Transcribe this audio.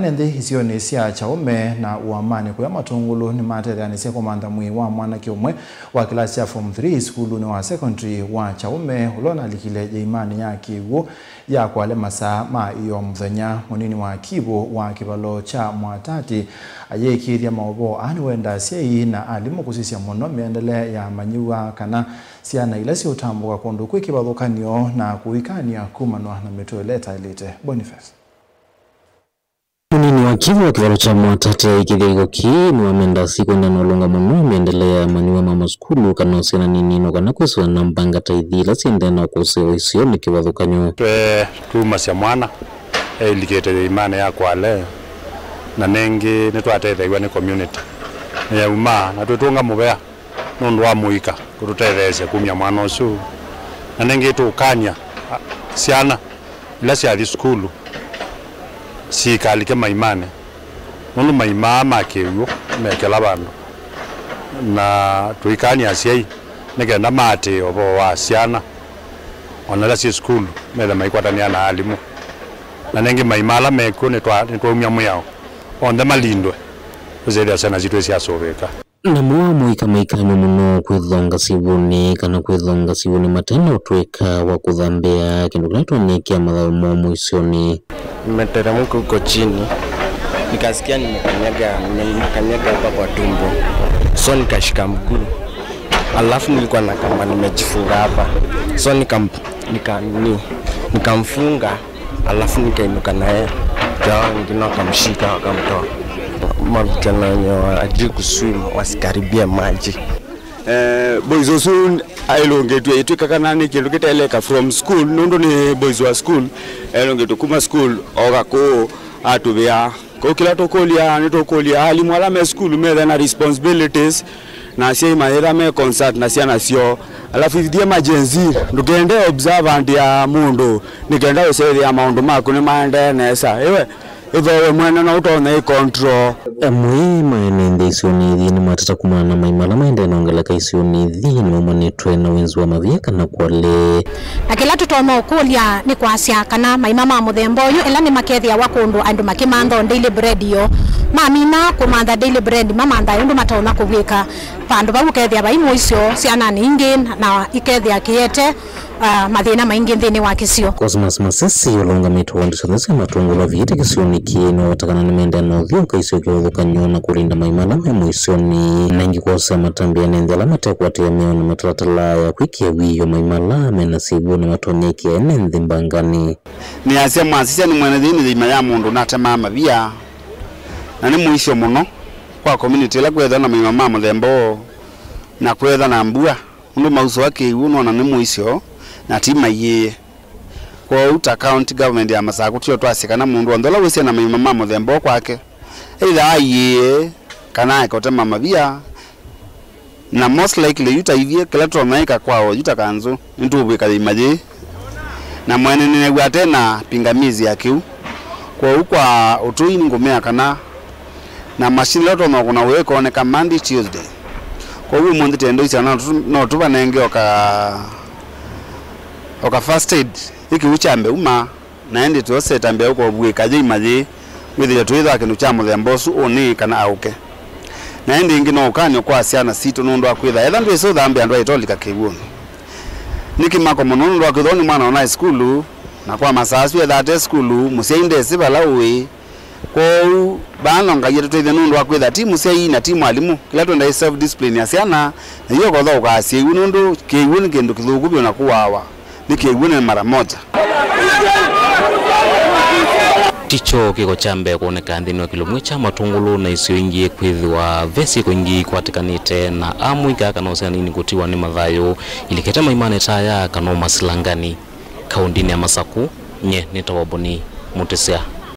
Nende isioni sia Chaume na uamani kwa matungulu ni materiani sia komanda mwi wa mwana kiumwe wa kilasi ya form 3 skulu ni wa secondary wa Chaume ulona likile imani ya kiwu ya kwa le masaa ma iyo mthenya munini wa kibo wa kibalo cha Mwatati ayekiria maobo aniwenda sei na alimu kusisia muno miendele ya manyiwa kana siana ilasi utambuka kundu kwikibathukanio na kuikania kumanwa na mitueleta ilite Boniface. Munini wa kivu wa kivalo cha Mwatati ya ikithiriko ni wamenda siku ndanolonga munu miendelea maniwa mama skulu kanosena ninino kana kweswa na mbanga taithila siendena kuseo isio ni kivathukanyo. Tuma sia mwana ilikete imane ya kwale na nengi nitwatethe ni community ya uma na tutunga mubea nundu wa muika kututethe kumya mwana usu na nengi tukanya siana ila sia skulu si kalike maimane nunu maimama keyo mekela bandu na tuikani asiai negenda mate obo wa siana onala si school mele maikwatania na alimu na nengi maimala meko netwa muyao onde malindwe uzeli asana zitwe sia sobeka na muika maikano muno kwithonga sibuni kana kwithonga sibuni matendo tweka wa kuthambea kindu kinaitwa nekia mathomo muisioni. Nimeteremka huko chini nikasikia nimekanyaga hapa kwa tumbo, so nikashika mguu, alafu nilikuwa na kamba nimejifunga hapa, so nikamfunga, alafu nikainuka naye, jawa wengine wakamshika wakamtoa. Mavijana wenye hawajui kuswim wasikaribia maji. Boys wa school ailongetu etwika kanani kindu kiteleka from school nundo ni boys wa school ailongetu kuma school oga ko atubia ko kila tokolia ni tokolia alimu ala me school me na responsibilities na sia maera me concert na sia na sio alafu idie majenzi ndugende observant ya mundo nigenda usere ya maundu mako ni maende nesa ewe ewe mwana na utona control amwe maenende isioni dhini matata kumana maimala maende naongeleka isioni dhini umanitwe na wenzu wa mavieka na kwale na kila tutoma ukulia ni kwa asia kana maimama muthemboyu ila ni makethia wakundu andu makimandho daily bread yo mamina kumanda daily bread mamanda yundu mataona kugwika pandu bagukethia baimu icio ciana ningi na ikethia kiete mathina maingi nthini wa kisio Cosmas Masesi ulonga mitu wandisha matungula vihiti kisioni kino watakana ni mende na udhionka isio kiwathukanyo na kulinda maimala memu isioni na ingi kwa matambia nende ala matekwati ya meo na matalatala ya kuikia wiyo maimala menasibu na matonyeki ya nende mbangani ni asia mwasisia ni mwenedhini dhima ya mundu na temama via na ni muisho muno kwa community la kwetha na maimama muthembo na kwetha na mbua undu mauso wake iuno na ni muisho na tima ye kwa uta county government ya Masaku tio twasikana mundu ondola wese na maimama muthembo kwake either ye kana ikote mama via na most likely yuta ivie kila tunaika kwao yuta kanzu ntubu ikalimaje na mwene ninegwa tena pingamizi ya kiu kwa ukwa utui ngomea kana na machine loto no kuna weko oneka Monday Tuesday kwa hiyo mundi tendo isana no tuba nenge oka first aid iki uchambe uma naende tuose tambe uko bweka je imaje withile tuitha kinu cha muthembosu oni kana auke naende ingi no kanyo kwa asiana sito nundu akwitha etha ndu iso thambe andu aitolika kiwuni niki mako munundu akwithoni mwana ona skulu na kwa masasu etha skulu musiende sibala uwi kwa bana ngayete tuithe nundu akwitha timu sei na timu alimu kila twenda self discipline asiana na hiyo kwa thoka asie nundu kiwuni kindu kithugu na kuwawa nikiegune mara moja ticho kiko chambe kuoneka nthini wa kilomwe cha matungulu na isio ingi kwithwa vesi kuingi kwatikanite na amwika kana usana nini kutiwa ni mathayo iliketa maimane taya kana masilangani kaundini ya Masaku nye nitawaboni Mutesea.